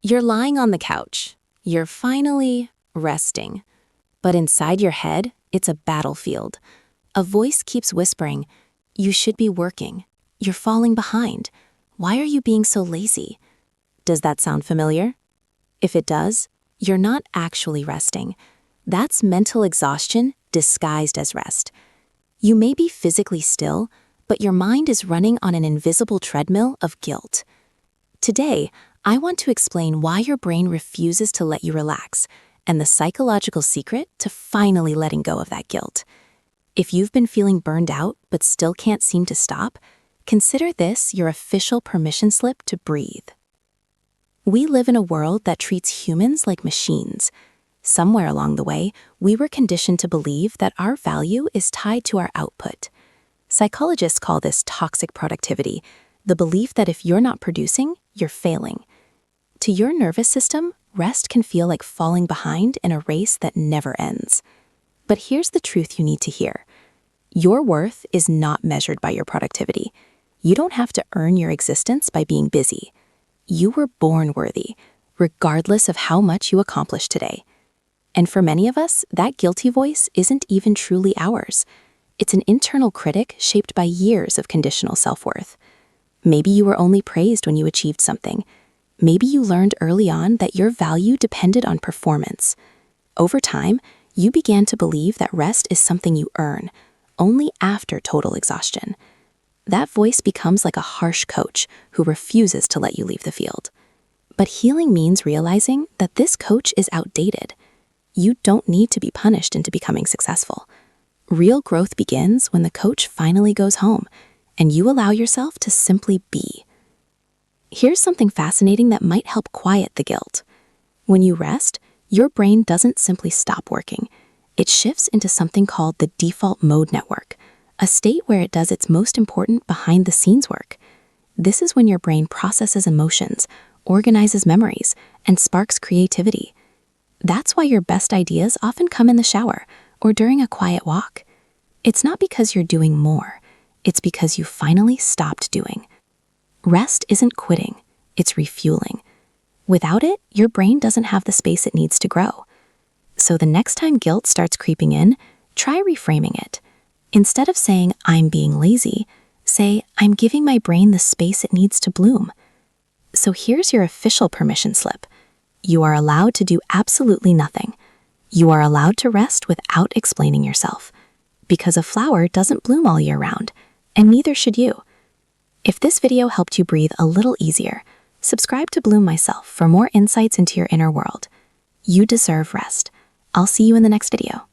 You're lying on the couch. You're finally resting. But inside your head, it's a battlefield. A voice keeps whispering, "You should be working. You're falling behind. Why are you being so lazy?" Does that sound familiar? If it does, you're not actually resting. That's mental exhaustion disguised as rest. You may be physically still, but your mind is running on an invisible treadmill of guilt. Today, I want to explain why your brain refuses to let you relax and the psychological secret to finally letting go of that guilt. If you've been feeling burned out but still can't seem to stop, consider this your official permission slip to breathe. We live in a world that treats humans like machines. Somewhere along the way, we were conditioned to believe that our value is tied to our output. Psychologists call this toxic productivity, the belief that if you're not producing, you're failing. To your nervous system, rest can feel like falling behind in a race that never ends. But here's the truth you need to hear. Your worth is not measured by your productivity. You don't have to earn your existence by being busy. You were born worthy, regardless of how much you accomplish today. And for many of us, that guilty voice isn't even truly ours. It's an internal critic shaped by years of conditional self-worth. Maybe you were only praised when you achieved something. Maybe you learned early on that your value depended on performance. Over time, you began to believe that rest is something you earn, only after total exhaustion. That voice becomes like a harsh coach who refuses to let you leave the field. But healing means realizing that this coach is outdated. You don't need to be punished into becoming successful. Real growth begins when the coach finally goes home and you allow yourself to simply be. Here's something fascinating that might help quiet the guilt. When you rest, your brain doesn't simply stop working. It shifts into something called the default mode network, a state where it does its most important behind-the-scenes work. This is when your brain processes emotions, organizes memories, and sparks creativity. That's why your best ideas often come in the shower or during a quiet walk. It's not because you're doing more. It's because you finally stopped doing. Rest isn't quitting, it's refueling. Without it, your brain doesn't have the space it needs to grow. So the next time guilt starts creeping in, try reframing it. Instead of saying, "I'm being lazy," say, "I'm giving my brain the space it needs to bloom." So here's your official permission slip. You are allowed to do absolutely nothing. You are allowed to rest without explaining yourself. Because a flower doesn't bloom all year round, and neither should you. If this video helped you breathe a little easier, subscribe to Bloom Myself for more insights into your inner world. You deserve rest. I'll see you in the next video.